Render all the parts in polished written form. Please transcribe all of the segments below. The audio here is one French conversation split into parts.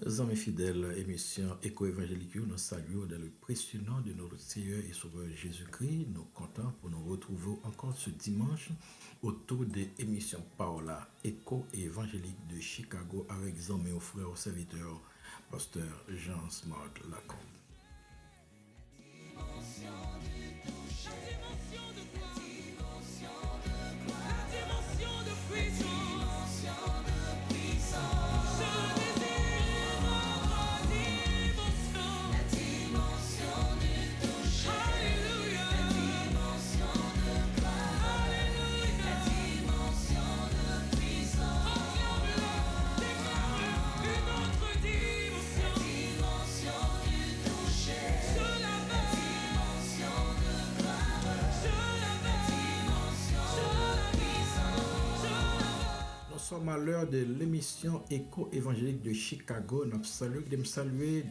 Amis fidèles, émission éco-évangélique, nous saluons dans le précieux nom de notre Seigneur et Sauveur Jésus-Christ. Nous comptons pour nous retrouver encore ce dimanche autour de l'émission Paola, éco-évangélique de Chicago avec mes frères serviteurs, pasteur Jean Smart Lacombe. Nous sommes à l'heure de l'émission éco-évangélique de Chicago. Nous saluons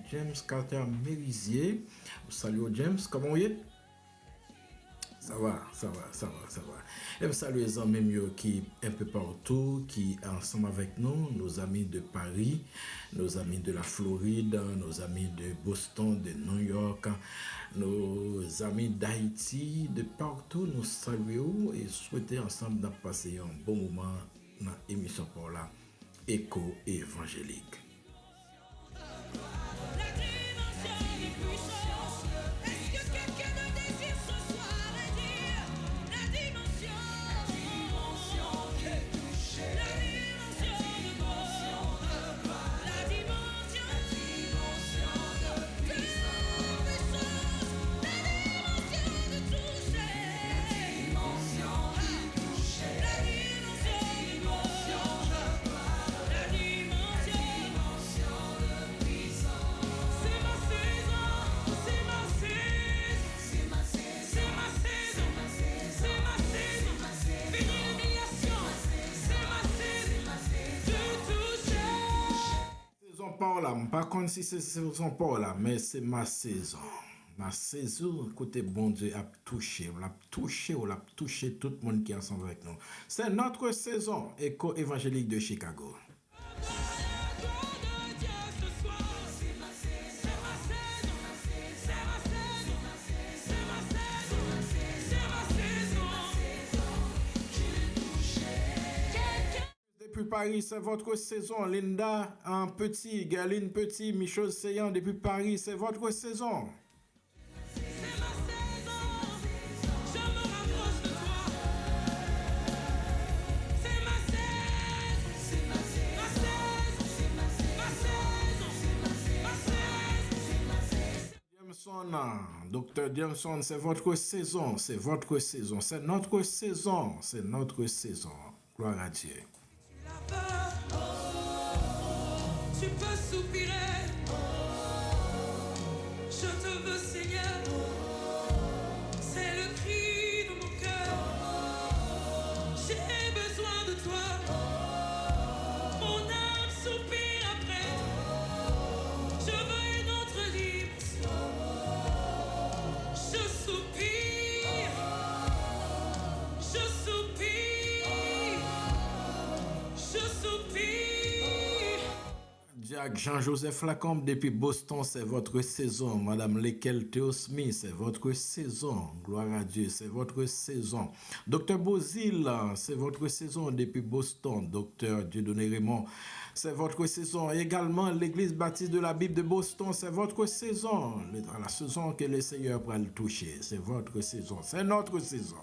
James Carter Mérisier. Nous saluons James, comment vous êtes? Ça va. Et nous saluons les amis qui un peu partout, qui sont ensemble avec nous, nos amis de Paris, nos amis de la Floride, nos amis de Boston, de New York, nos amis d'Haïti, de partout. Nous saluons et souhaitons ensemble de passer un bon moment dans l'émission pour la éco-évangélique. Par contre, si c'est saison pas là, mais c'est ma saison. Ma saison, côté bon Dieu, a touché. On l'a touché tout le monde qui est ensemble avec nous. C'est notre saison éco-évangélique de Chicago. Depuis Paris, c'est votre saison. Linda, un petit, Galine petit, Michel Seyan, depuis Paris, c'est votre saison. C'est ma saison. Je me rapproche de toi. C'est ma saison. C'est ma saison. C'est ma saison. Jameson, docteur Jameson, c'est votre saison. C'est votre saison. C'est notre saison. C'est notre saison. Gloire à Dieu. Tu peux soupirer, je te veux Seigneur, c'est le cri de mon cœur, j'ai besoin de toi, mon âme soupire après, je veux une autre dimension, je soupire, je soupire, je soupire. Jean-Joseph Lacombe depuis Boston, c'est votre saison. Madame Lekel Théosmi, c'est votre saison. Gloire à Dieu, c'est votre saison. Docteur Bozil, c'est votre saison depuis Boston. Docteur Dieudonné Raymond, c'est votre saison. Également, l'Église baptiste de la Bible de Boston, c'est votre saison. La saison que le Seigneur va le toucher, c'est votre saison. C'est notre saison.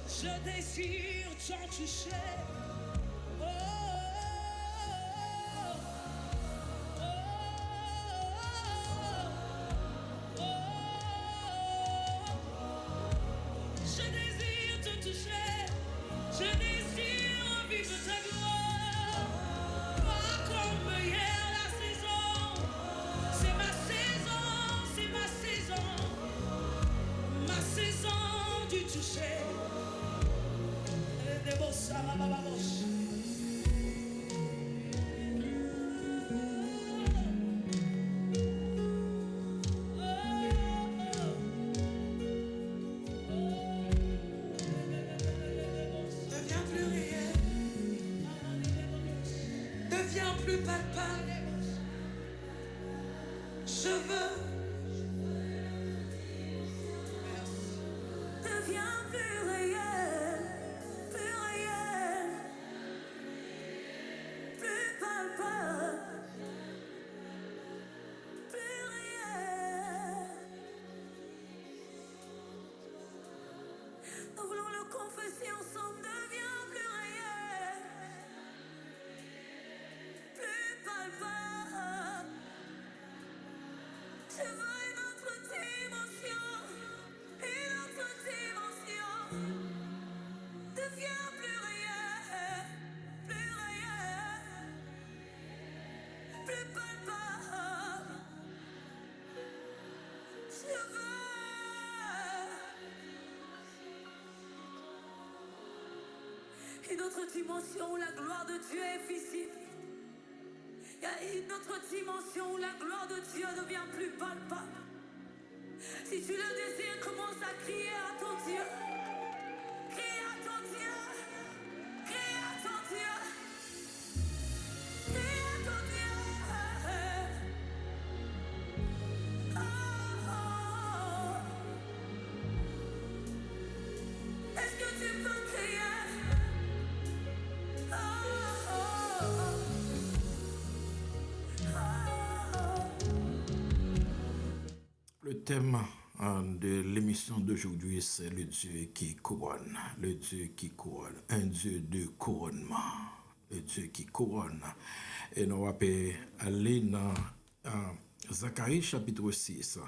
Je désire t'en toucher. Je désire te toucher. Je désire vivre ta gloire. Pas comme hier la saison. C'est ma saison, c'est ma saison. Ma saison du toucher. pas. Je veux. Deviens plus réel, plus réel, plus palpable, plus réel. Nous voulons le confesser ensemble. Deviens plus réel, plus palpable. Je veux une autre dimension, une autre dimension. Deviens plus réel, plus réel, plus palpable. Je veux une autre dimension où la gloire de Dieu est visible. Il y a une autre dimension où la gloire de Dieu devient plus palpable. Si tu le désires, commence à crier à ton Dieu. Crie à ton Dieu. Crie à ton Dieu. Crie à ton Dieu. Oh, oh. Est-ce que tu peux crier? Oh, oh, oh. Le thème de l'émission d'aujourd'hui, c'est le Dieu qui couronne. Le Dieu qui couronne. Un Dieu de couronnement. Le Dieu qui couronne. Et nous allons aller dans Zacharie chapitre 6.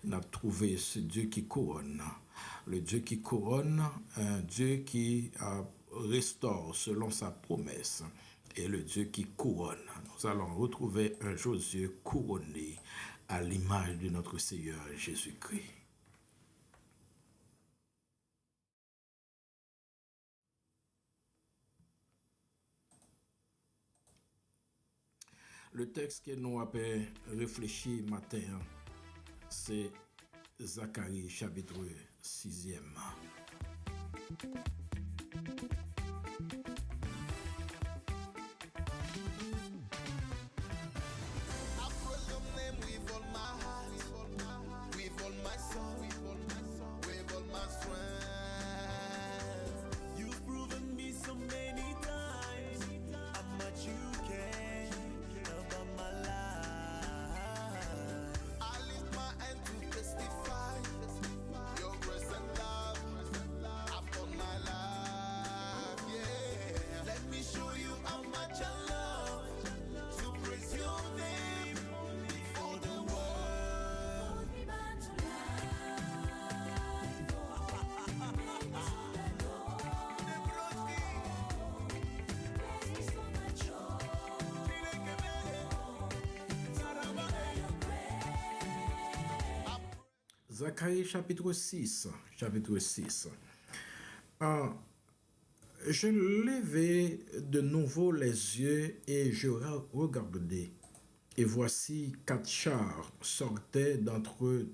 Nous avons trouvé ce Dieu qui couronne. Le Dieu qui couronne, un Dieu qui restaure selon sa promesse. Et le Dieu qui couronne. Nous allons retrouver un Josué couronné à l'image de notre Seigneur Jésus-Christ. Le texte que nous avons réfléchi matin, c'est Zacharie chapitre 6e. Zacharie chapitre 6. Chapitre 6. Je levai de nouveau les yeux et je regardai. Et voici 4 chars sortaient d'entre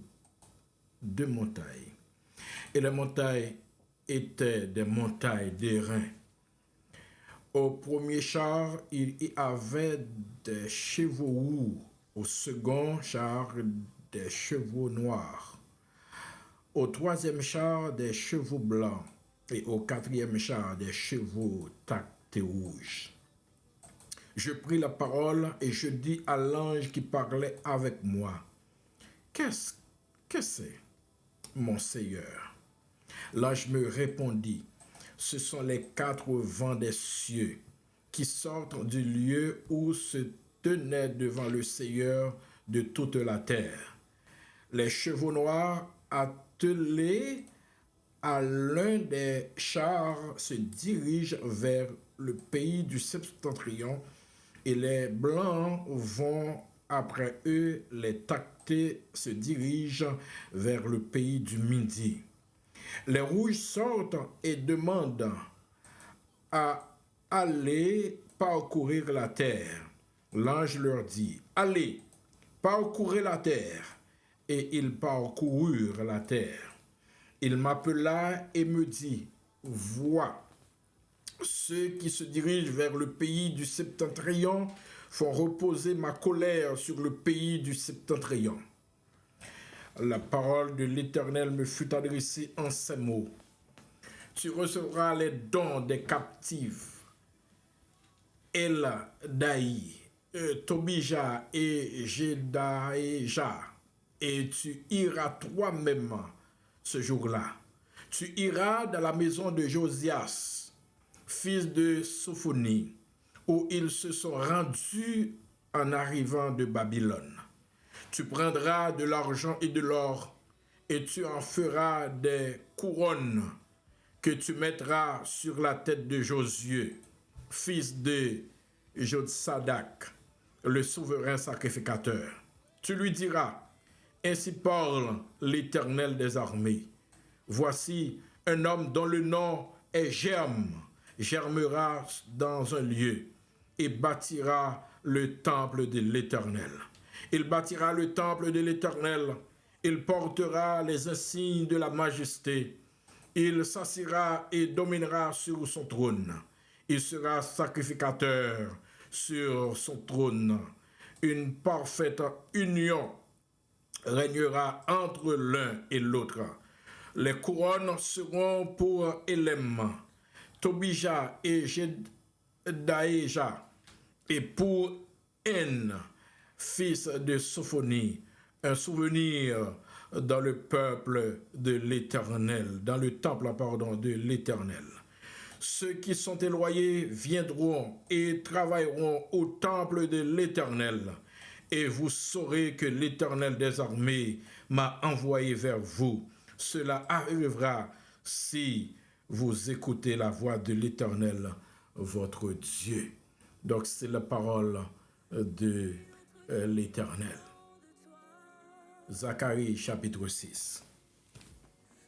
2 montagnes. Et les montagnes étaient des montagnes d'airain. Au premier char, il y avait des chevaux roux. Au second char, des chevaux noirs. Au troisième char, des chevaux blancs. Et au quatrième char, des chevaux tactés rouges. Je pris la parole et je dis à l'ange qui parlait avec moi, qu'est-ce que c'est, mon Seigneur? L'ange me répondit, ce sont les 4 vents des cieux qui sortent du lieu où se tenait devant le Seigneur de toute la terre. Les chevaux noirs attelés à l'un des chars se dirigent vers le pays du septentrion et les blancs vont après eux, les tactés se dirigent vers le pays du midi. Les rouges sortent et demandent à aller parcourir la terre. L'ange leur dit, allez, parcourez la terre. Et ils parcoururent la terre. Il m'appela et me dit, vois, ceux qui se dirigent vers le pays du septentrion font reposer ma colère sur le pays du septentrion. La parole de l'Éternel me fut adressée en ces mots. Tu recevras les dons des captifs, Eldaï, Tobija et Jedaïja, et tu iras toi-même ce jour-là. Tu iras dans la maison de Josias, fils de Sophonie, où ils se sont rendus en arrivant de Babylone. Tu prendras de l'argent et de l'or, et tu en feras des couronnes que tu mettras sur la tête de Josué, fils de Jotsadak, le souverain sacrificateur. Tu lui diras, ainsi parle l'Éternel des armées. Voici un homme dont le nom est Germe, germera dans un lieu et bâtira le temple de l'Éternel. Il bâtira le temple de l'Éternel, il portera les insignes de la majesté, il s'assiera et dominera sur son trône. Il sera sacrificateur sur son trône. Une parfaite union régnera entre l'un et l'autre. Les couronnes seront pour Élem, Tobija et Jedaïja, et pour En, fils de Sophonie, un souvenir dans le peuple de l'Éternel, dans le temple, de l'Éternel. Ceux qui sont éloignés viendront et travailleront au temple de l'Éternel, et vous saurez que l'Éternel des armées m'a envoyé vers vous. Cela arrivera si vous écoutez la voix de l'Éternel, votre Dieu. Donc c'est la parole de l'Éternel. Zacharie chapitre 6.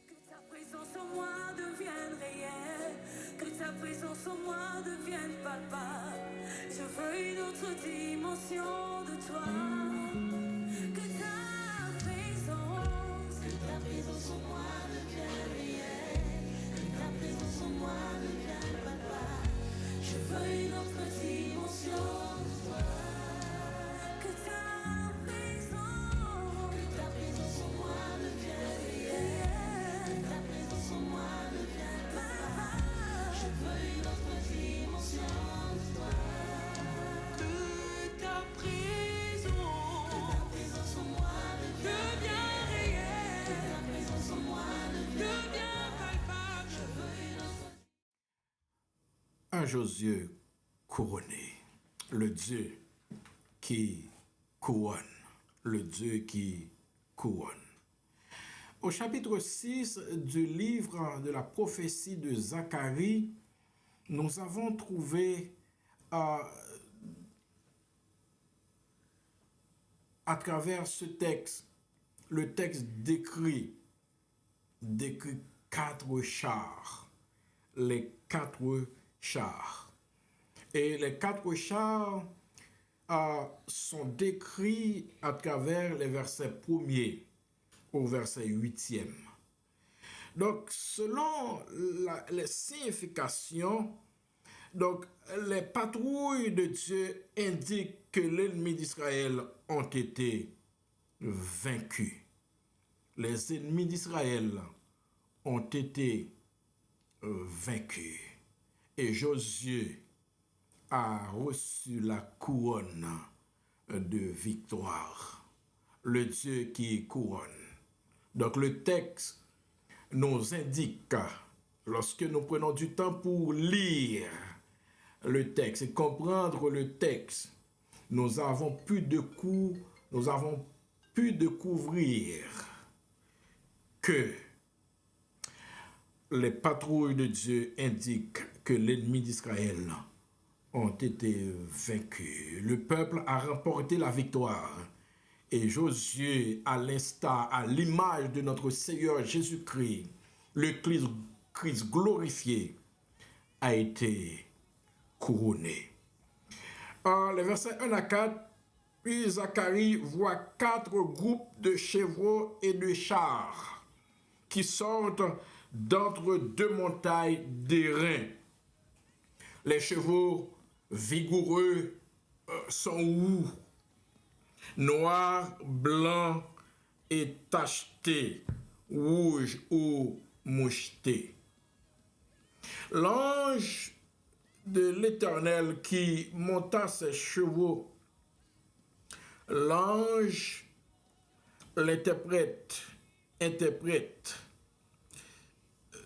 Que ta présence en moi devienne réelle, que ta présence en moi devienne palpable. Je veux une autre dimension de toi. Que ta présence en moi devienne réelle, que ta présence en moi devienne palpable. Je veux une autre dimension de toi. Que ta présence en moi devienne réelle, que ta présence en moi devienne palpable. Je veux une autre dimension de toi. Que ta présence en moi devienne réelle, que ta présence en moi devienne palpable. Je veux une autre. Un Josué couronné, le Dieu qui couronne, le Dieu qui couronne. Au chapitre 6 du livre de la prophétie de Zacharie, nous avons trouvé à travers ce texte, le texte décrit 4 chars, les 4 chars. Et les 4 chars sont décrits à travers les versets 1er au verset 8e. Donc, selon les significations, donc, les patrouilles de Dieu indiquent que l'ennemi d'Israël ont été vaincus. Les ennemis d'Israël ont été vaincus. Et Josué a reçu la couronne de victoire. Le Dieu qui couronne. Donc le texte nous indique, lorsque nous prenons du temps pour lire le texte et comprendre le texte, nous avons pu découvrir que les patrouilles de Dieu indiquent que l'ennemi d'Israël ont été vaincus. Le peuple a remporté la victoire. Et Josué, à l'instar, à l'image de notre Seigneur Jésus-Christ, le Christ glorifié, a été couronné. Les versets 1 à 4, puis Zacharie voit 4 groupes de chevaux et de chars qui sortent d'entre 2 montagnes d'airain. Les chevaux vigoureux sont roux, noirs, blancs et tachetés, rouges ou mouchetés. L'ange de l'Éternel qui monta ses chevaux, l'ange interprète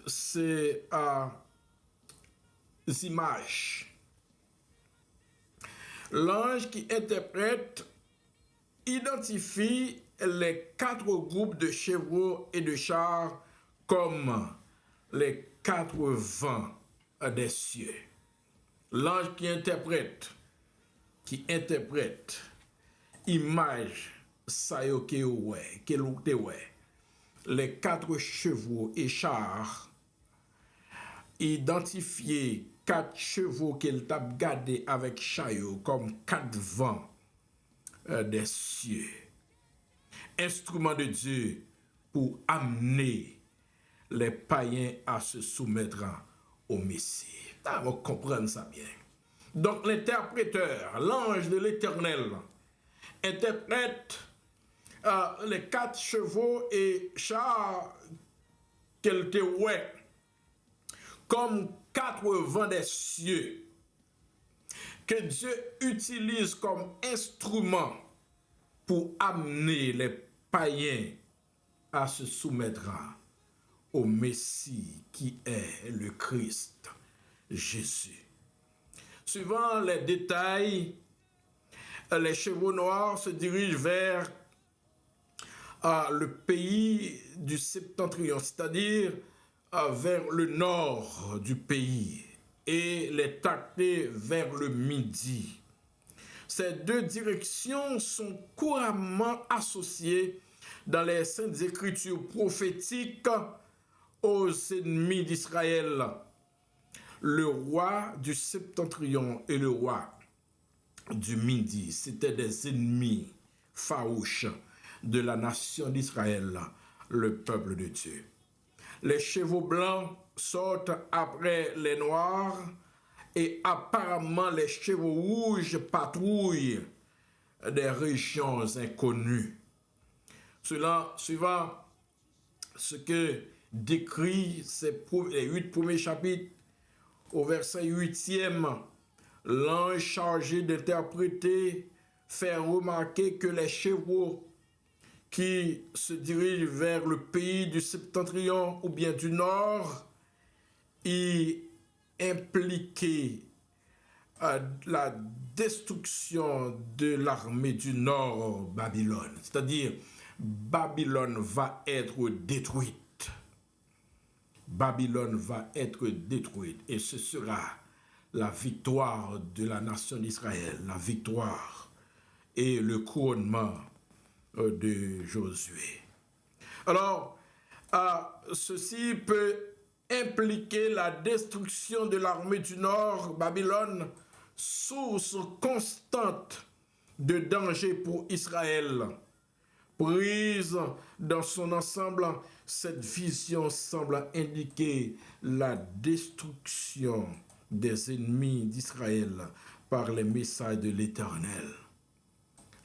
ces images. L'ange qui interprète identifie les 4 groupes de chevaux et de chars comme les 4 vents des cieux. L'ange qui interprète, image ça yo ke ouais, les 4 chevaux et chars identifiés 4 chevaux qu'il t'a gardé avec chaillot comme 4 vents des cieux. Instrument de Dieu pour amener les païens à se soumettre au Messie. On va comprendre ça bien. Donc l'interpréteur, l'ange de l'Éternel, interprète les 4 chevaux et chars qu'elle te ouais comme 4 vents des cieux que Dieu utilise comme instrument pour amener les païens à se soumettre au Messie qui est le Christ, Jésus. Suivant les détails, les chevaux noirs se dirigent vers le pays du septentrion, c'est-à-dire vers le nord du pays, et les tactés vers le midi. Ces 2 directions sont couramment associées dans les saintes écritures prophétiques aux ennemis d'Israël. Le roi du septentrion et le roi du midi, c'étaient des ennemis farouches de la nation d'Israël, le peuple de Dieu. Les chevaux blancs sortent après les noirs et apparemment les chevaux rouges patrouillent des régions inconnues. Cela, suivant ce que décrit les 8 premiers chapitres, au verset 8e, l'ange chargé d'interpréter fait remarquer que les chevaux qui se dirigent vers le pays du septentrion ou bien du nord y impliquaient la destruction de l'armée du nord, Babylone. C'est-à-dire, Babylone va être détruite. Babylone va être détruite et ce sera la victoire de la nation d'Israël, la victoire et le couronnement de Josué. Alors, ceci peut impliquer la destruction de l'armée du Nord, Babylone, source constante de danger pour Israël. Prise dans son ensemble, cette vision semble indiquer la destruction des ennemis d'Israël par les messages de l'Éternel.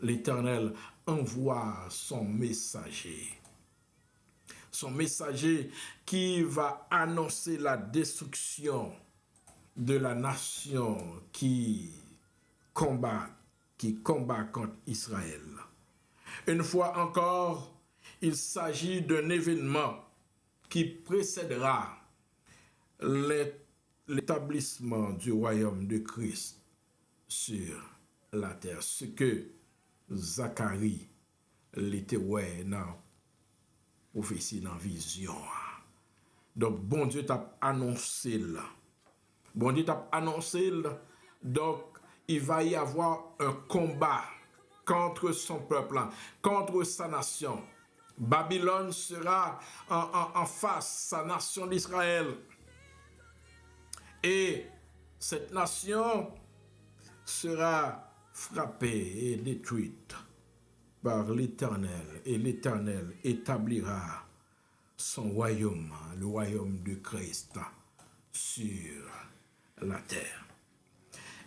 L'Éternel envoie son messager qui va annoncer la destruction de la nation qui combat contre Israël. Une fois encore, il s'agit d'un événement qui précédera l'établissement du royaume de Christ sur la terre. Ce que Zacharie l'était ouais dans prophétie, dans vision. Donc, bon Dieu t'a annoncé là. Bon Dieu t'a annoncé là. Donc, il va y avoir un combat contre son peuple, contre sa nation. Babylone sera en face, sa nation d'Israël. Et cette nation sera frappée et détruite par l'Éternel. Et l'Éternel établira son royaume, le royaume de Christ, sur la terre.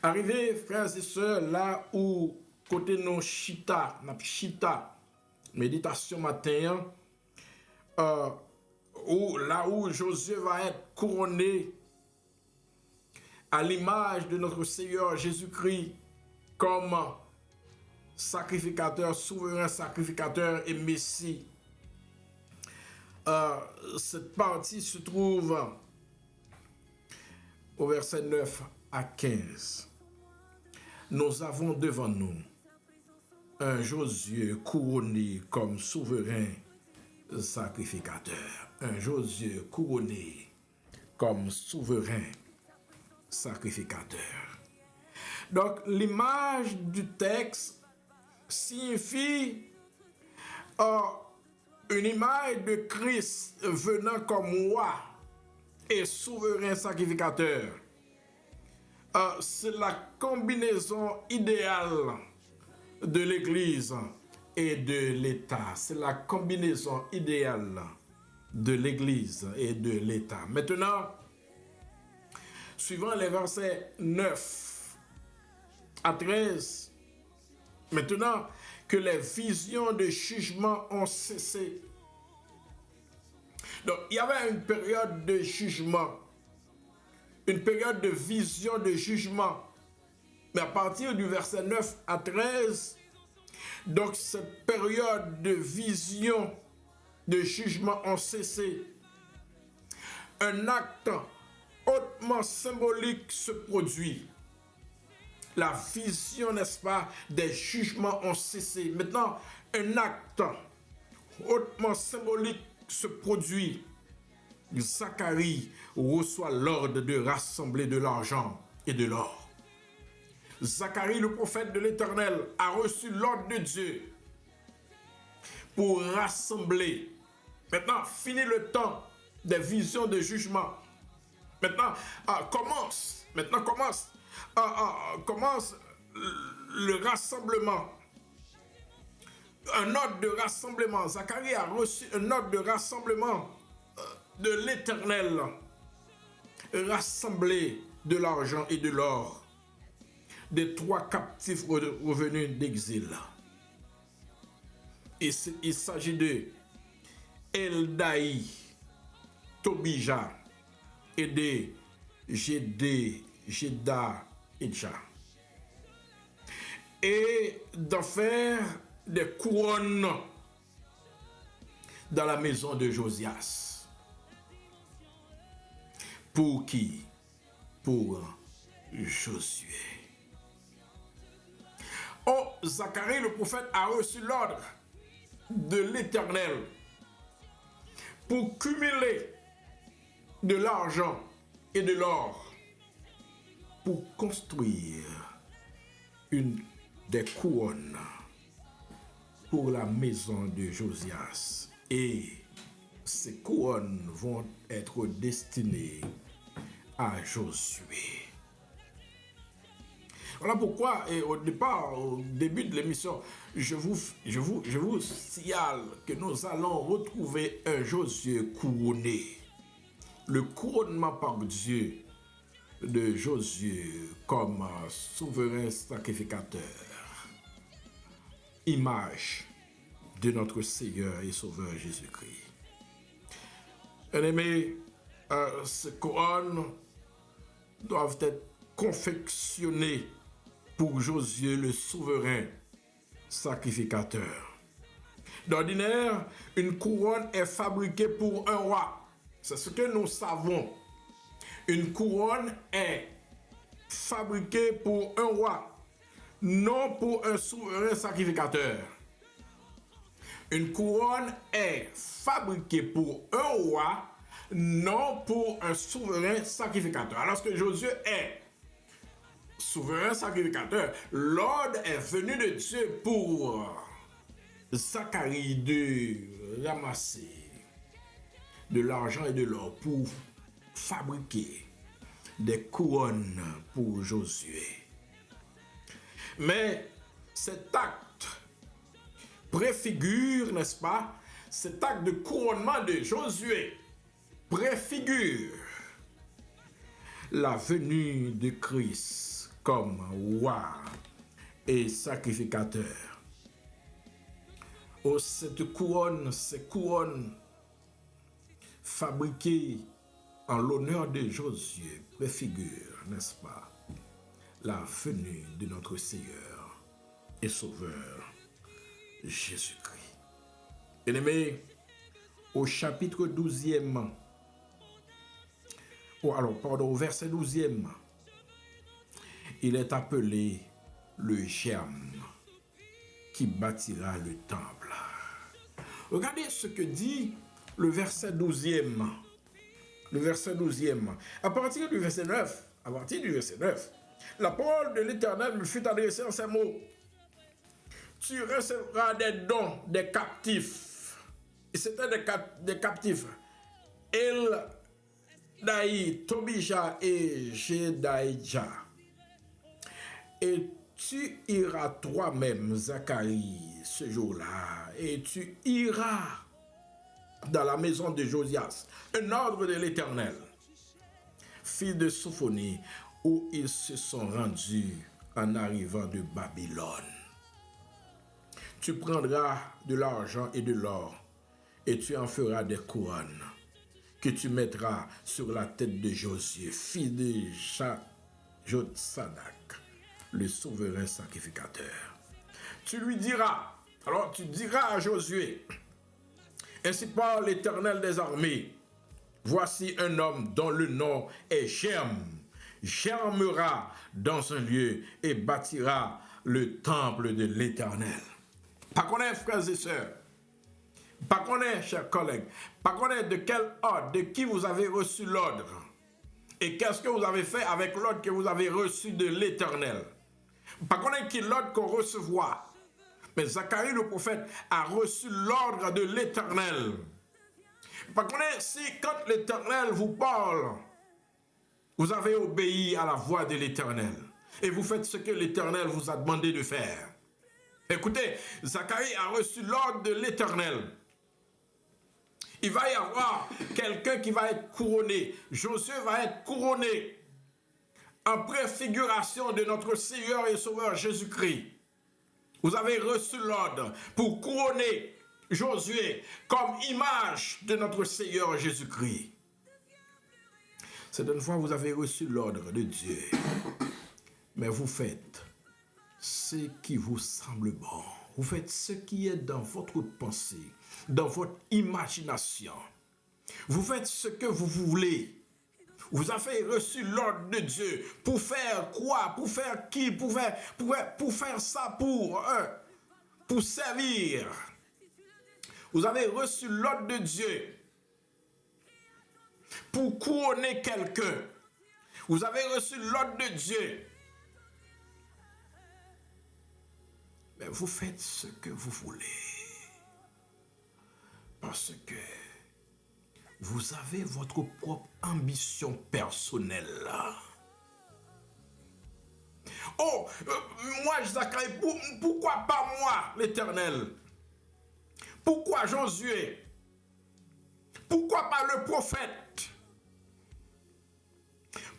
Arrivé, frères et sœurs, là où côté nos chita, méditation matin, là où Josué va être couronné à l'image de notre Seigneur Jésus-Christ comme sacrificateur, souverain sacrificateur et Messie. Cette partie se trouve au verset 9 à 15. Nous avons devant nous un Josué couronné comme souverain sacrificateur. Un Josué couronné comme souverain sacrificateur. Donc, l'image du texte signifie une image de Christ venant comme roi et souverain sacrificateur. C'est la combinaison idéale de l'Église et de l'État. C'est la combinaison idéale de l'Église et de l'État. Maintenant, suivant les versets 9 à 13, maintenant que les visions de jugement ont cessé. Donc, il y avait une période de jugement, une période de vision de jugement. Mais à partir du verset 9 à 13, donc cette période de vision de jugement ont cessé. Un acte hautement symbolique se produit. La vision, n'est-ce pas, des jugements ont cessé. Maintenant, un acte hautement symbolique se produit. Zacharie reçoit l'ordre de rassembler de l'argent et de l'or. Zacharie, le prophète de l'Éternel, a reçu l'ordre de Dieu pour rassembler. Maintenant, fini le temps des visions de jugement. Maintenant, commence le rassemblement. Un ordre de rassemblement. Zacharie a reçu un ordre de rassemblement de l'Éternel. Rassembler de l'argent et de l'or des 3 captifs revenus d'exil. Il s'agit de Eldaï, Tobija et de Jeddah et d'en faire des couronnes dans la maison de Josias. Pour qui? Pour Josué. Oh, Zacharie le prophète a reçu l'ordre de l'Éternel pour cumuler de l'argent et de l'or pour construire des couronnes pour la maison de Josias. Et ces couronnes vont être destinées à Josué. Voilà pourquoi, et au début de l'émission, je vous signale que nous allons retrouver un Josué couronné. Le couronnement par Dieu de Josué comme souverain sacrificateur. Image de notre Seigneur et Sauveur Jésus-Christ. Bien-aimés, ces couronnes doivent être confectionnées pour Josué le souverain sacrificateur. D'ordinaire, une couronne est fabriquée pour un roi. C'est ce que nous savons. Une couronne est fabriquée pour un roi, non pour un souverain sacrificateur. Une couronne est fabriquée pour un roi, non pour un souverain sacrificateur. Alors que Josué est souverain sacrificateur, l'ordre est venu de Dieu pour Zacharie de ramasser de l'argent et de l'or pour fabriquer des couronnes pour Josué. Mais cet acte préfigure, n'est-ce pas, cet acte de couronnement de Josué préfigure la venue de Christ comme roi et sacrificateur. Oh, cette couronne, ces couronnes fabriquées en l'honneur de Josué préfigurent, n'est-ce pas, la venue de notre Seigneur et Sauveur Jésus-Christ. Bien-aimés, au chapitre 12e, au verset 12e, il est appelé le germe qui bâtira le temple. Regardez ce que dit le verset 12e. Le verset 12e. À partir du verset 9, la parole de l'Éternel me fut adressée en ces mots. Tu recevras des dons des captifs. Et c'était des captifs. Eldaï, Tobija et Jedaïja. Et tu iras toi-même, Zacharie, ce jour-là, et tu iras dans la maison de Josias, un ordre de l'Éternel, fils de Sophonie, où ils se sont rendus en arrivant de Babylone. Tu prendras de l'argent et de l'or, et tu en feras des couronnes, que tu mettras sur la tête de Josué, fils de Jotsadak, le souverain sacrificateur. Tu lui diras, alors tu diras à Josué, ainsi parle l'Éternel des armées, voici un homme dont le nom est germera dans un lieu et bâtira le temple de l'Éternel. Pas connaître, frères et sœurs, pas connaître, chers collègues, pas connaître de quel ordre, de qui vous avez reçu l'ordre et qu'est-ce que vous avez fait avec l'ordre que vous avez reçu de l'Éternel. Pas connaître qui l'ordre qu'on recevoir. Mais Zacharie le prophète a reçu l'ordre de l'Éternel. Pas connaître si quand l'Éternel vous parle, vous avez obéi à la voix de l'Éternel. Et vous faites ce que l'Éternel vous a demandé de faire. Écoutez, Zacharie a reçu l'ordre de l'Éternel. Il va y avoir quelqu'un qui va être couronné. Josué va être couronné en préfiguration de notre Seigneur et Sauveur Jésus-Christ. Vous avez reçu l'ordre pour couronner Josué comme image de notre Seigneur Jésus-Christ. C'est une fois que vous avez reçu l'ordre de Dieu, mais vous faites ce qui vous semble bon. Vous faites ce qui est dans votre pensée, dans votre imagination. Vous faites ce que vous voulez. Vous avez reçu l'ordre de Dieu pour faire quoi? Pour faire qui? Pour faire ça pour servir. Vous avez reçu l'ordre de Dieu pour couronner quelqu'un. Vous avez reçu l'ordre de Dieu. Mais vous faites ce que vous voulez. Parce que vous avez votre propre ambition personnelle. Oh, moi, Zacharie, pourquoi pas moi, l'Éternel? Pourquoi Josué? Pourquoi pas le prophète?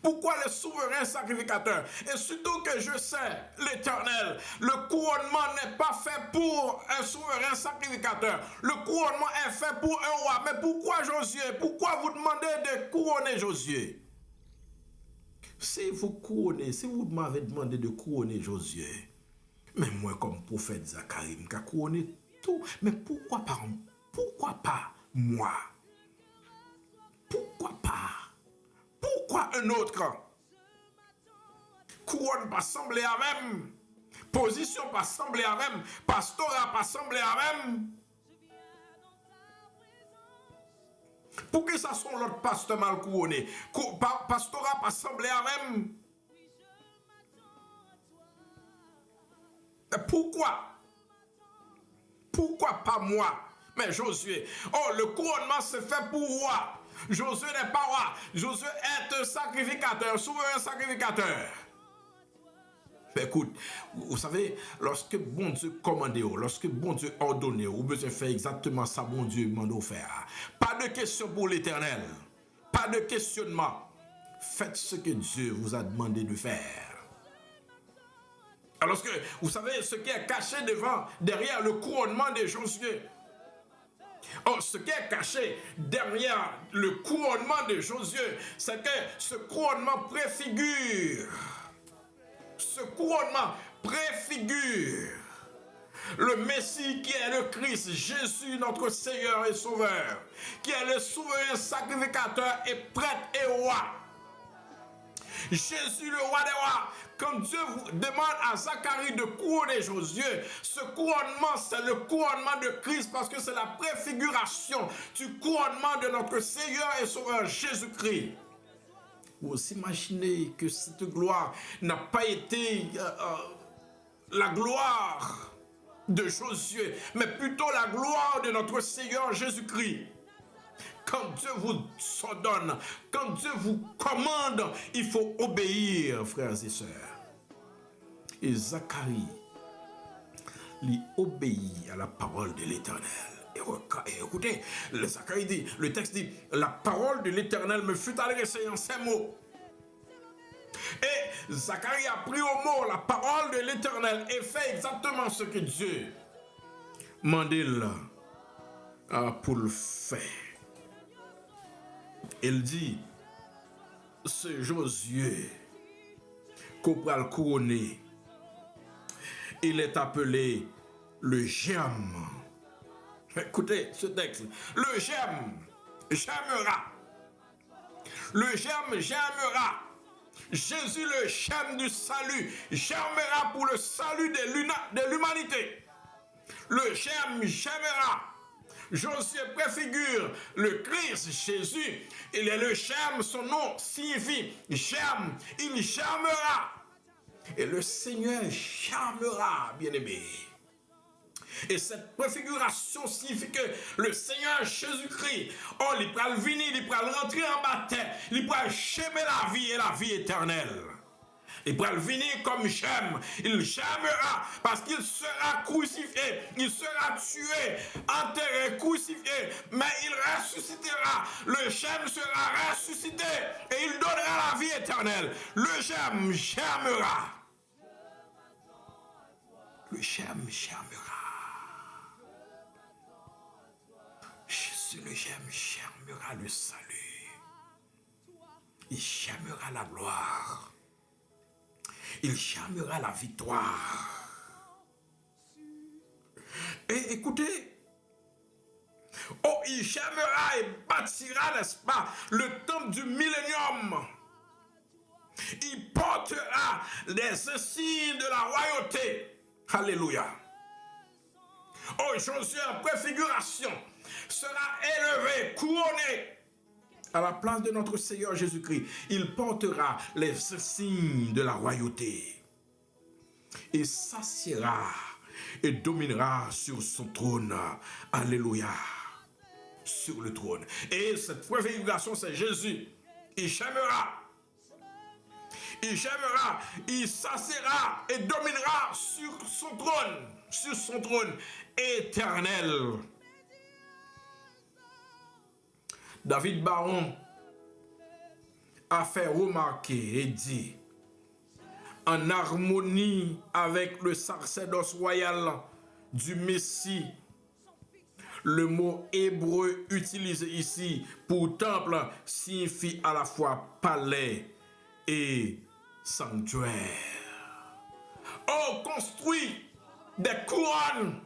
Pourquoi le souverain sacrificateur? Et surtout que je sais, l'Éternel, le couronnement n'est pas fait pour un souverain sacrificateur. Le couronnement est fait pour un roi. Mais pourquoi Josué? Pourquoi vous demandez de couronner Josué? Si vous m'avez demandé de couronner Josué, mais moi comme prophète Zacharie, je vais couronner tout. Mais pourquoi pas moi? Pourquoi pas? Pourquoi un autre? Couronne pas semblé à même. Position pas semblé à même. Pastorat pas semblé à même. Pour que ça soit l'autre pasteur mal couronné. Pastorat pas semblé à même. Pourquoi? Pourquoi pas moi? Mais Josué, oh, le couronnement se fait pour roi. Josué n'est pas roi. Josué est un sacrificateur, un souverain sacrificateur. Mais écoute, vous savez, lorsque bon Dieu commande, lorsque bon Dieu ordonne, vous besoin faire exactement ça, bon Dieu demande de faire. Pas de question pour l'Éternel. Pas de questionnement. Faites ce que Dieu vous a demandé de faire. Alors que vous savez ce qui est caché derrière le couronnement de Josué. Oh, ce qui est caché derrière le couronnement de Josué, c'est que ce couronnement préfigure le Messie qui est le Christ, Jésus notre Seigneur et Sauveur, qui est le souverain sacrificateur et prêtre et roi. Jésus le roi des rois. Quand Dieu vous demande à Zacharie de couronner Josué, ce couronnement c'est le couronnement de Christ parce que c'est la préfiguration du couronnement de notre Seigneur et Sauveur Jésus-Christ. Vous imaginez que cette gloire n'a pas été la gloire de Josué, mais plutôt la gloire de notre Seigneur Jésus-Christ. Quand Dieu vous ordonne, quand Dieu vous commande, il faut obéir, frères et sœurs. Et Zacharie, lui obéit à la parole de l'Éternel. Et écoutez, Zacharie dit, le texte dit, la parole de l'Éternel me fut adressée en ces mots. Et Zacharie a pris au mot la parole de l'Éternel et fait exactement ce que Dieu mandait pour le faire. Il dit, ce Josué qu'on va le couronner, il est appelé le germe. Écoutez ce texte, le germe germera. Le germe germera. Jésus, le germe du salut, germera pour le salut de l'humanité. Le germe germera. Josué préfigure le Christ, Jésus. Il est le germe, son nom signifie germe. Il germera. Et le Seigneur germera, bien-aimé. Et cette préfiguration signifie que le Seigneur Jésus-Christ, il pourra venir, il pourra rentrer en baptême, il pourra germer la vie et la vie éternelle. Il pourra venir comme germe, il germera parce qu'il sera crucifié, il sera tué, enterré, crucifié, mais il ressuscitera. Le germe sera ressuscité et il donnera la vie éternelle. Le germe germera. Le germe germera. Jésus, le germe germera le salut. Il germera la gloire. Il germera la victoire. Et écoutez, il germera et bâtira, n'est-ce pas, le temple du millénium. Il portera les insignes de la royauté. Alléluia. Josué en préfiguration sera élevé, couronné à la place de notre Seigneur Jésus-Christ. Il portera les signes de la royauté. Et s'assiera et dominera sur son trône. Alléluia. Sur le trône. Et cette préfiguration, c'est Jésus. Il germera. Il germera. Il s'assiera et dominera sur son trône. Sur son trône éternel. David Baron a fait remarquer et dit, en harmonie avec le sacerdoce royal du Messie, le mot hébreu utilisé ici pour temple signifie à la fois palais et sanctuaire. Construit des couronnes.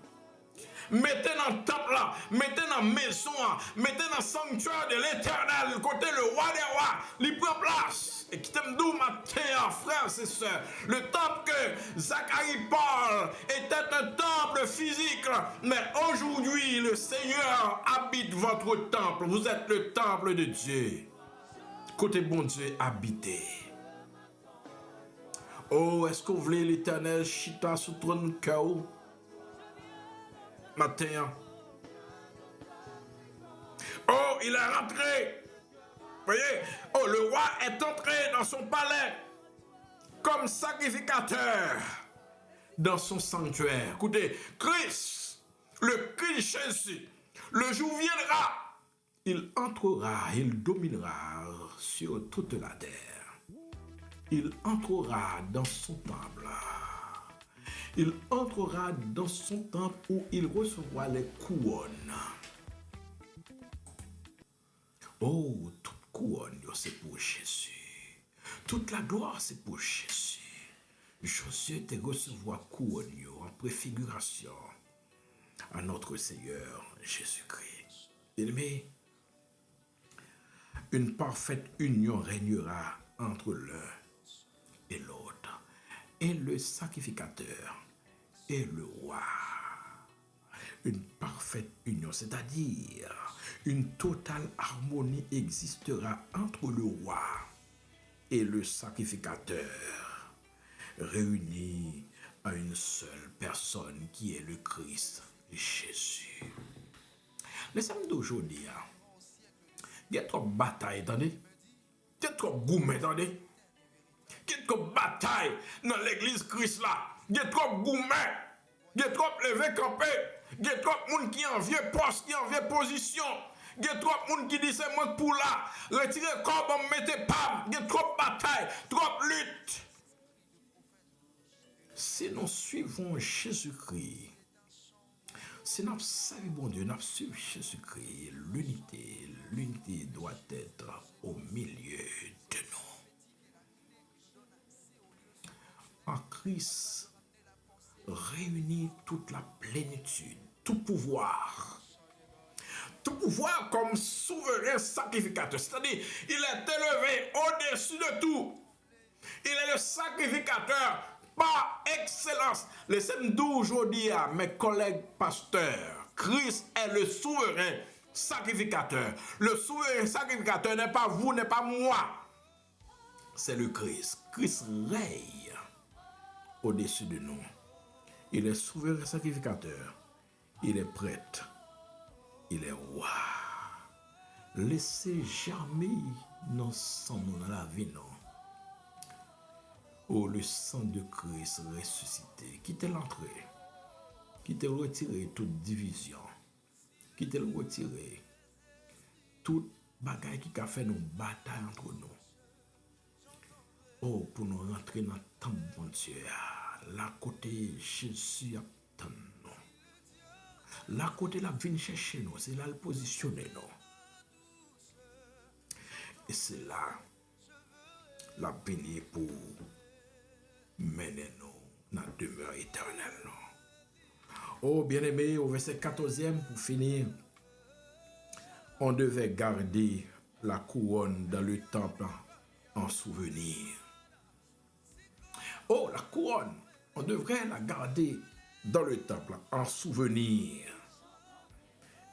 Mettez dans le temple là, mettez dans la maison là, mettez dans le sanctuaire de l'éternel, côté le roi des rois, il prend place. Et qui t'aime d'où matin, frères et sœurs, le temple que Zacharie parle était un temple physique, mais aujourd'hui le Seigneur habite votre temple. Vous êtes le temple de Dieu. Côté bon Dieu habité. Est-ce que vous voulez l'éternel chita sous trône chaos? Matin. Il est rentré. Voyez, le roi est entré dans son palais comme sacrificateur dans son sanctuaire. Écoutez, Christ, le Christ Jésus, le jour viendra, il entrera, il dominera sur toute la terre. Il entrera dans son temple. Il entrera dans son temple où il recevra les couronnes. Oh, toute couronne, c'est pour Jésus. Toute la gloire, c'est pour Jésus. Josué te recevoir couronne en préfiguration à notre Seigneur Jésus-Christ. Bien-aimé, une parfaite union régnera entre l'un et l'autre, et le sacrificateur et le roi. Une parfaite union, c'est-à-dire une totale harmonie existera entre le roi et le sacrificateur, réunis à une seule personne qui est le Christ Jésus. Les samedis d'aujourd'hui, il y a trop de batailles, attendez. Il y a trop de gourmets, attendez. Il y a trop de batailles dans l'église Christ là. Il y a trop de gourmets. Il y a trop de levés campés. Il y a trop de monde qui en vient poste, qui en vient position. Il y a trop de monde qui dit c'est moi pour là. Retirez corps, on mettez pas. Il y a trop de batailles, trop de luttes. Si nous suivons Jésus-Christ, si nous servons bon Dieu, nous suivons Jésus-Christ, l'unité doit être au milieu de nous. En Christ, réunit toute la plénitude, tout pouvoir comme souverain sacrificateur. C'est-à-dire, il est élevé au-dessus de tout. Il est le sacrificateur par excellence. Laissez-moi dire aujourd'hui à mes collègues pasteurs, Christ est le souverain sacrificateur. Le souverain sacrificateur n'est pas vous, n'est pas moi. C'est le Christ. Christ règne au-dessus de nous. Il est souverain sacrificateur. Il est prêtre. Il est roi. Laissez jamais nos sang dans la vie, non. Oh, le sang de Christ ressuscité, qui t'a l'entrée, qui t'a retiré toute division, qui t'a retiré toute bagaille qui a fait nos batailles entre nous. Oh, pour nous rentrer dans le temps, bon Dieu, là côté Jésus attend nous. Là côté la vient chercher nous, c'est là le positionner nous. Et c'est là la bénie pour mener-nous dans la demeure éternelle. Oh, bien-aimé, au verset 14e, pour finir, on devait garder la couronne dans le temple en souvenir. Oh, la couronne, on devrait la garder dans le temple en souvenir.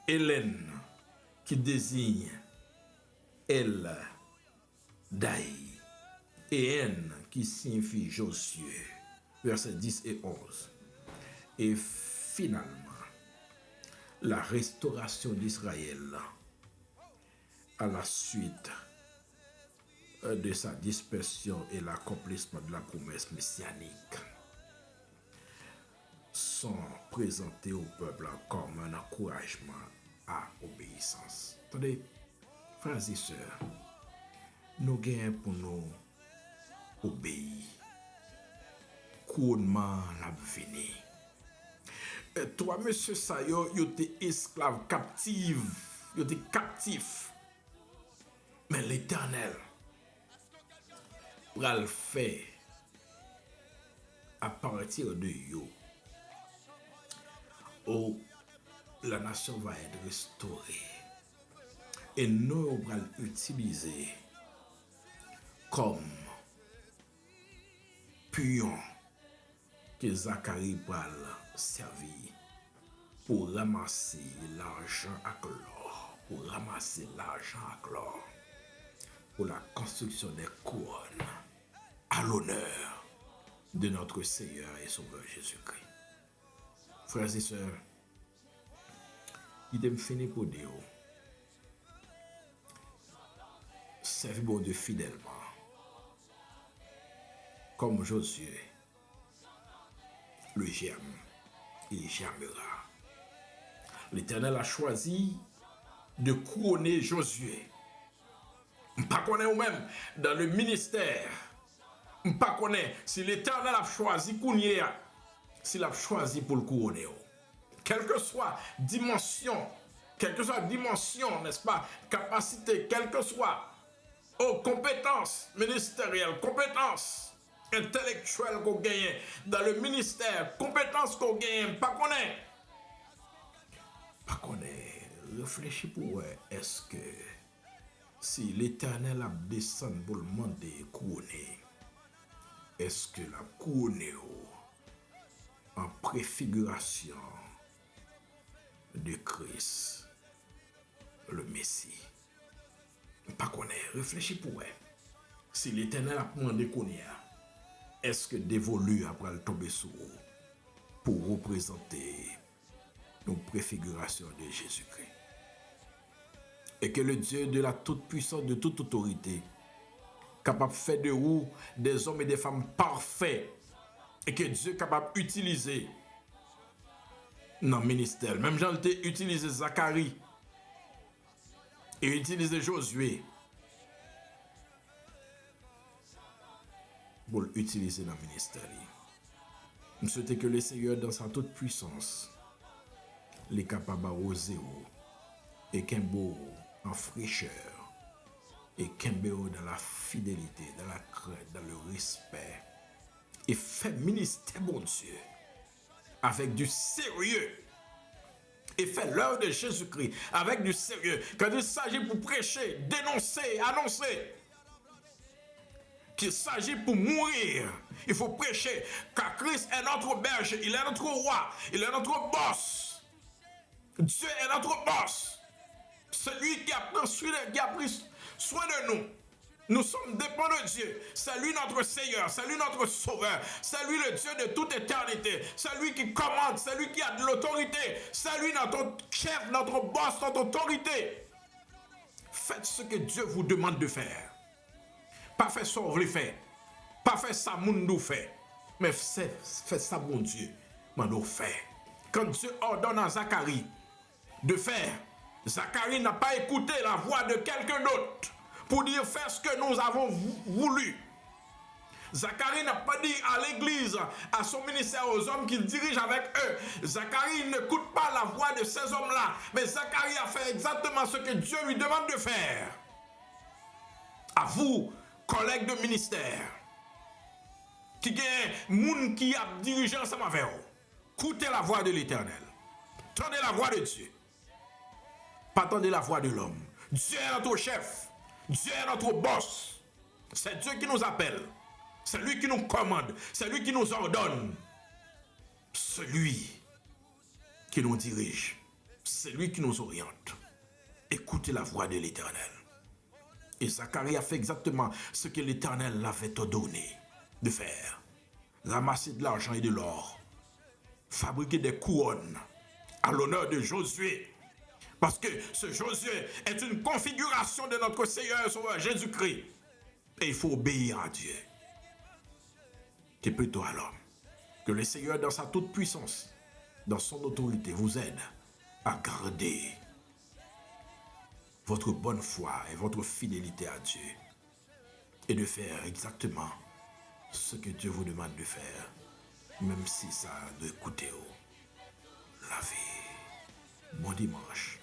Hélène, qui désigne El Daï, et N, qui signifie Josué, versets 10 et 11. Et finalement, la restauration d'Israël à la suite de sa dispersion et l'accomplissement de la promesse messianique sont présentés au peuple comme un encouragement à obéissance. Attendez, frères et sœurs, nous gagnons pour nous obéir. Couronnement la vini. Toi, monsieur Sayo, tu es esclave captive. Tu es captif. Mais l'Éternel va le faire à partir de yo. Oh, la nation va être restaurée. Et nous allons l'utiliser comme pion que Zacharie va servir pour ramasser l'argent à l'or, pour ramasser l'argent à l'or, pour la construction des couronnes à l'honneur de notre Seigneur et Sauveur Jésus-Christ. Frères et sœurs, il est fini pour Dieu. Servez bon Dieu fidèlement, comme Josué le germe, il germera. L'Éternel a choisi de couronner Josué. Pas connaît ou même dans le ministère. Pas connaît si l'Éternel a choisi Kounia s'il a choisi pour le couronner. Quelle que soit dimension, n'est-ce pas, capacité, quelle que soit compétences ministérielles, compétences intellectuelles qu'on gagne dans le ministère, compétences qu'on gagne, pas qu'on est, réfléchis pour est-ce que si l'Éternel a descendu pour le demander couronner, est-ce que la couronner en préfiguration de Christ, le Messie? Pas qu'on est, réfléchis pour si l'Éternel a demandé qu'on y a, est-ce que dévolu après le tomber sur vous pour représenter nos préfigurations de Jésus-Christ? Et que le Dieu de la toute-puissance, de toute autorité, capable de faire de vous des hommes et des femmes parfaits, et que Dieu est capable d'utiliser dans le ministère. Même Jean a utilisé Zacharie et utilisé Josué pour l'utiliser dans le ministère. Nous souhaitons que le Seigneur, dans sa toute puissance, est capable d'oser et qu'il en fraîcheur et qu'il dans la fidélité, dans la crainte, dans le respect et fait ministère, bon Dieu, avec du sérieux. Et fait l'œuvre de Jésus-Christ avec du sérieux. Quand il s'agit pour prêcher, dénoncer, annoncer, qu'il s'agit pour mourir, il faut prêcher car Christ est notre berger, il est notre roi, il est notre boss. Dieu est notre boss. Celui qui a pris soin de nous. Nous sommes dépendants de Dieu. C'est lui notre Seigneur, c'est lui notre Sauveur, c'est lui le Dieu de toute éternité, c'est lui qui commande, c'est lui qui a de l'autorité, c'est lui notre chef, notre boss, notre autorité. Faites ce que Dieu vous demande de faire. Pas faire ça vous le fait, pas faire ça moun nous fait, mais faites ça bon Dieu, nous fait. Quand Dieu ordonne à Zacharie de faire, Zacharie n'a pas écouté la voix de quelqu'un d'autre pour dire faire ce que nous avons voulu. Zacharie n'a pas dit à l'église, à son ministère, aux hommes qu'il dirige avec eux. Zacharie n'écoute pas la voix de ces hommes-là, mais Zacharie a fait exactement ce que Dieu lui demande de faire. À vous, collègues de ministère, qui gagne moun qui a dirigé ensemble avec vous, écoutez la voix de l'Éternel. Tendez la voix de Dieu. Pas tendez la voix de l'homme. Dieu est notre chef. Dieu est notre boss. C'est Dieu qui nous appelle. C'est lui qui nous commande. C'est lui qui nous ordonne. Celui qui nous dirige. C'est lui qui nous oriente. Écoutez la voix de l'Éternel. Et Zacharie a fait exactement ce que l'Éternel l'avait ordonné de faire. Ramasser de l'argent et de l'or. Fabriquer des couronnes à l'honneur de Josué. Parce que ce Josué est une configuration de notre Seigneur et Sauveur Jésus-Christ. Et il faut obéir à Dieu. Et plutôt à l'homme. Que le Seigneur, dans sa toute puissance, dans son autorité, vous aide à garder votre bonne foi et votre fidélité à Dieu. Et de faire exactement ce que Dieu vous demande de faire. Même si ça doit coûter la vie. Bon dimanche.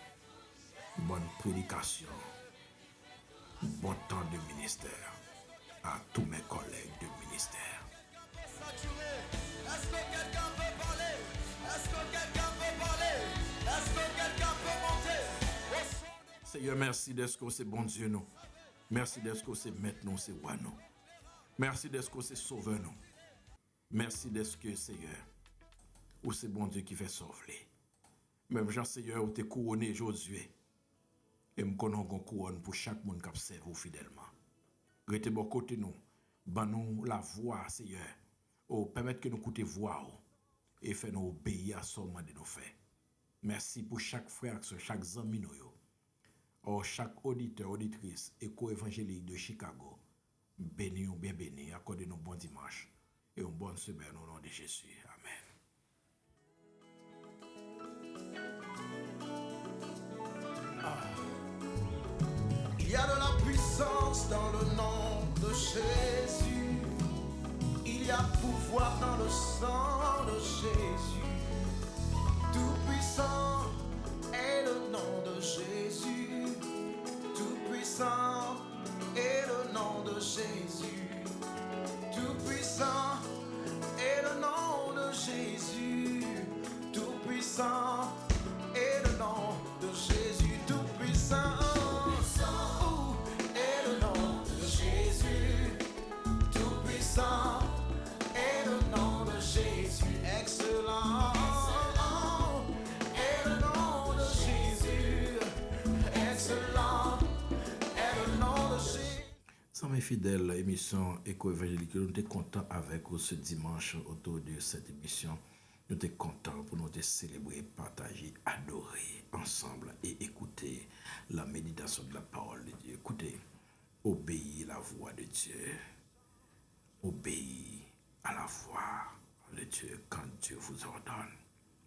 Bonne prédication, bon temps de ministère à tous mes collègues de ministère. Est-ce que quelqu'un peut parler? Est-ce que quelqu'un peut parler? Est-ce que quelqu'un peut monter? Seigneur, merci d'être que c'est bon Dieu nous. Merci d'être que c'est maître nous, c'est roi nous. Merci d'être que c'est sauveur nous. Merci d'être que Seigneur, ou c'est bon Dieu qui fait sauver. Même Jean Seigneur, où t'es couronné Josué. Et me connais une couronne pour chaque monde qui observe fidèlement. Restez bon côté nous, ban nous la voix, Seigneur. Permettre que nous écoutions voix et faire nous obéir à ce moment de nous faire. Merci pour chaque frère, chaque ami, chaque auditeur, auditrice, éco-évangélique de Chicago. Béni ou bien béni, accordez-nous bon dimanche et une bonne semaine au nom de Jésus. Amen. Il y a de la puissance dans le nom de Jésus. Il Il y a pouvoir dans le sang de Jésus. Tout puissant est le nom de Jésus. Tout puissant est le nom de Jésus. Tout puissant est le nom de Jésus. Tout puissant est le nom de Jésus. Tout puissant est le nom de Jésus. Tout puissant est le nom de Jésus. Excellent est le nom de Jésus. Excellent est le nom de Jésus. Sans mes fidèles, émission Éco-Évangélique, nous sommes contents avec vous ce dimanche autour de cette émission. Nous sommes contents pour nous célébrer, partager, adorer ensemble et écouter la méditation de la parole de Dieu. Écoutez, obéissez la voix de Dieu. Obéissez à la voix de Dieu quand Dieu vous ordonne.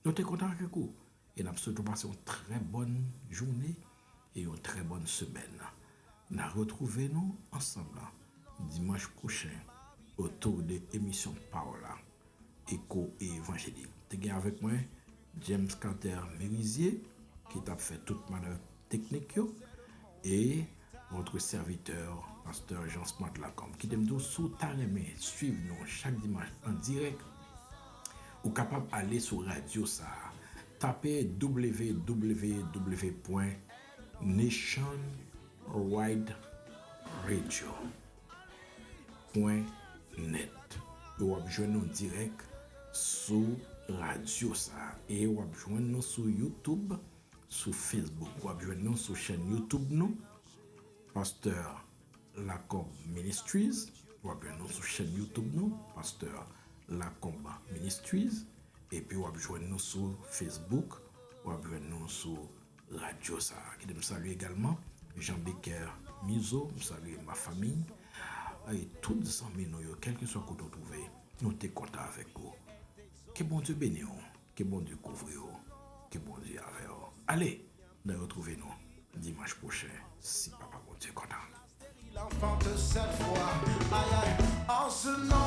Nous sommes contents avec vous et nous avons surtout passé une très bonne journée et une très bonne semaine. Nous retrouvons ensemble dimanche prochain autour de l'émission Paola, Éco et Évangélique. Tu es avec moi, James Carter Merisier, qui t'a fait toute manœuvre technique, et votre serviteur, pasteur Jean Smart Lacombe, qui t'aime sous ta main, suivre nous chaque dimanche en direct, ou capable d'aller sur radio ça. Tapez www.nationwideradio.net. Vous avez joindre nous direct sur radio ça et vous avez joindre nous sur YouTube, sur Facebook, vous avez joindre nous sur chaîne YouTube nous Pasteur Lacombe Ministries, vous avez joindre nous sur chaîne YouTube nous Pasteur Lacombe Ministries, et puis vous avez joindre nous sur Facebook, vous avez joindre nous sur radio ça. Qui me salue également Jean Becker Mizo, me salue ma famille et tous les amis nous, quel que soit que vous trouvez, nous sommes contents avec vous. Que bon Dieu bénisse, que bon Dieu couvre, que bon Dieu avec vous. Allez, nous retrouvons dimanche prochain, si papa bon Dieu content. Il enfante cette fois, aïe aïe, en ce nom.